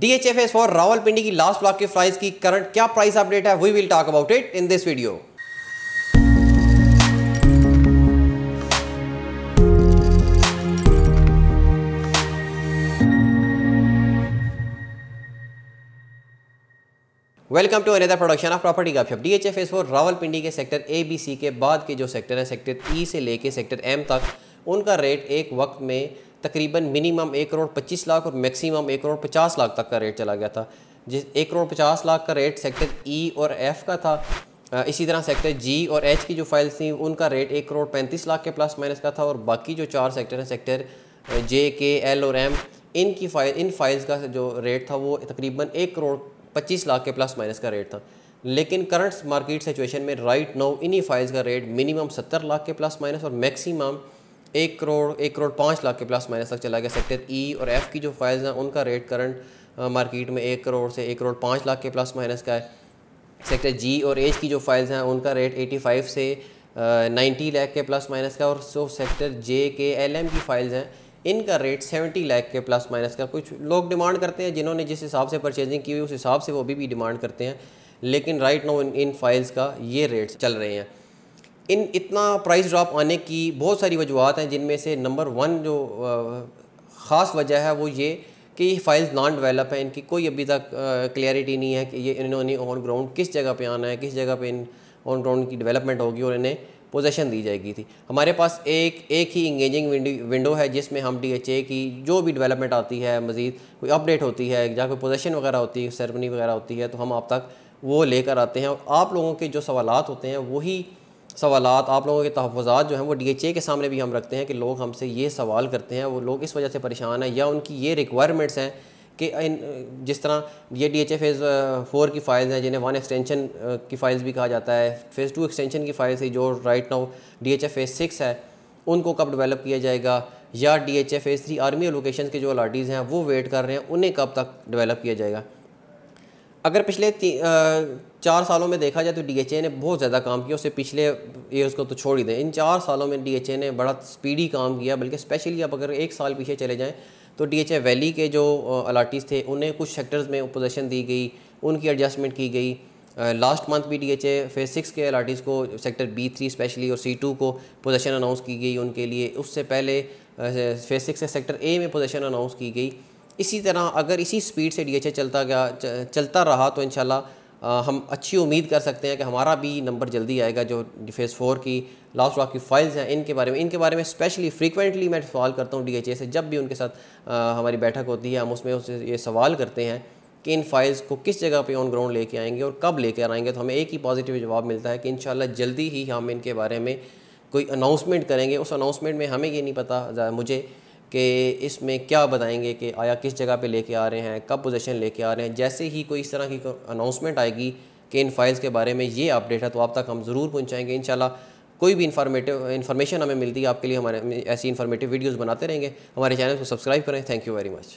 DHFS for Rawalpindi की last block के price की करंट क्या प्राइस अपडेट है, we will talk about it in this video. Welcome to another production of property Gupshup. DHFS for Rawalpindi के sector ABC के बाद के जो सेक्टर है, सेक्टर E से लेके सेक्टर M तक, उनका रेट एक वक्त में तकरीबन मिनिमम 1 करोड़ 25 लाख और मैक्सिमम 1 करोड़ 50 लाख तक का रेट चला गया था। जिस 1 करोड़ 50 लाख का रेट सेक्टर E और F का था। इसी तरह सेक्टर G और H की जो फाइल्स थी उनका रेट 1 करोड़ 35 लाख के प्लस माइनस का था। और बाकी जो 4 सेक्टर हैं, सेक्टर J, K, L और M, इन फाइल्स का जो रेट था वो तकरीबन 1 करोड़ 25 लाख के प्लस माइनस का रेट था। लेकिन करंट मार्केट सिचुएशन में राइट नाउ इन्हीं फाइल्स का रेट मिनिमम 70 लाख के प्लस माइनस और मैक्सिमम 1 करोड़ 5 लाख के प्लस माइनस तक चला गया। सेक्टर E और F की जो फाइल्स हैं उनका रेट करंट मार्केट में 1 करोड़ से 1 करोड़ 5 लाख के प्लस माइनस का है। सेक्टर G और H की जो फाइल्स हैं उनका रेट 85 से 90 लाख के प्लस माइनस का। और जो sector J, K, L, M की फाइल्स हैं इनका रेट 70 लाख के प्लस माइनस का। कुछ लोग डिमांड करते हैं, जिन्होंने जिस हिसाब से परचेजिंग की हुई उस हिसाब से वो भी डिमांड करते हैं, लेकिन राइट नाउ इन फाइल्स का ये रेट चल रहे हैं। इतना प्राइस ड्रॉप आने की बहुत सारी वजूहत हैं, जिनमें से नंबर 1 जो ख़ास वजह है वो ये कि ये फाइल्स नॉन डेवलप है, इनकी कोई अभी तक क्लियरिटी नहीं है कि ये इन्होंने ऑन ग्राउंड किस जगह पे आना है, किस जगह पे इन ऑन ग्राउंड की डेवलपमेंट होगी और इन्हें पोजीशन दी जाएगी थी। हमारे पास एक ही इंगेजिंग विंडो है जिसमें हम DHA की जो भी डेवलपमेंट आती है, मज़ीद कोई अपडेट होती है या कोई पोजीशन वगैरह होती है, सेरेमनी वगैरह होती है, तो हम आप तक वो लेकर आते हैं। और आप लोगों के जो सवालात होते हैं वही सवालात, आप लोगों के तहफ़्फ़ुज़ात जो हैं वो DHA के सामने भी हम रखते हैं कि लोग हमसे ये सवाल करते हैं, वो लोग इस वजह से परेशान हैं या उनकी ये रिक्वायरमेंट्स हैं कि जिस तरह ये DHA फेज़ 4 की फ़ाइल्स हैं, जिन्हें 1 एक्सटेंशन की फ़ाइल्स भी कहा जाता है, फेज़ 2 एक्सटेंशन की फ़ाइल्स है जो राइट नाउ DHA फेज़ 6 है, उनको कब डेवलप किया जाएगा, या DHA फेज़ 3 आर्मी लोकेशन के जो अलॉटीज़ हैं वो वेट कर रहे हैं, उन्हें कब तक डेवलप किया जाएगा। अगर पिछले 4 सालों में देखा जाए तो DHA ने बहुत ज़्यादा काम किया, उससे पिछले ईयर्स को तो छोड़ ही दें। इन 4 सालों में DHA ने बड़ा स्पीडी काम किया, बल्कि स्पेशली अब अगर 1 साल पीछे चले जाएं तो DHA वैली के जो अलॉटीज़ थे उन्हें कुछ सेक्टर्स में पोजीशन दी गई, उनकी एडजस्टमेंट की गई। लास्ट मंथ भी DHA फेज़ 6 के अलॉटीज़ को सेक्टर B3 स्पेशली और C2 को पोजीशन अनाउंस की गई उनके लिए। उससे पहले फेज़ 6 से सेक्टर A में पोजीशन अनाउंस की गई। इसी तरह अगर इसी स्पीड से DHA चलता रहा तो इंशाल्लाह हम अच्छी उम्मीद कर सकते हैं कि हमारा भी नंबर जल्दी आएगा। जो फेज़ 4 की लास्ट ब्लॉक की फाइल्स हैं इनके बारे में स्पेशली फ्रीक्वेंटली मैं सवाल करता हूँ DHA से। जब भी उनके साथ हमारी बैठक होती है हम उसमें उससे ये सवाल करते हैं कि इन फाइल्स को किस जगह पे ऑन ग्राउंड लेके आएंगे और कब लेके आएंगे, तो हमें एक ही पॉजिटिव जवाब मिलता है कि इंशाल्लाह जल्दी ही हम इनके बारे में कोई अनाउंसमेंट करेंगे। उस अनाउंसमेंट में हमें ये नहीं पता मुझे कि इसमें क्या बताएंगे कि आया किस जगह पे लेके आ रहे हैं, कब पोजीशन लेके आ रहे हैं। जैसे ही कोई इस तरह की अनाउंसमेंट आएगी कि इन फाइल्स के बारे में ये अपडेट है तो आप तक हम ज़रूर पहुंचाएंगे इंशाल्लाह। कोई भी इन्फॉर्मेशन हमें मिलती है आपके लिए, हमारे ऐसी इन्फॉर्मेटिव वीडियोस बनाते रहेंगे। हमारे चैनल को सब्सक्राइब करें। Thank you very much.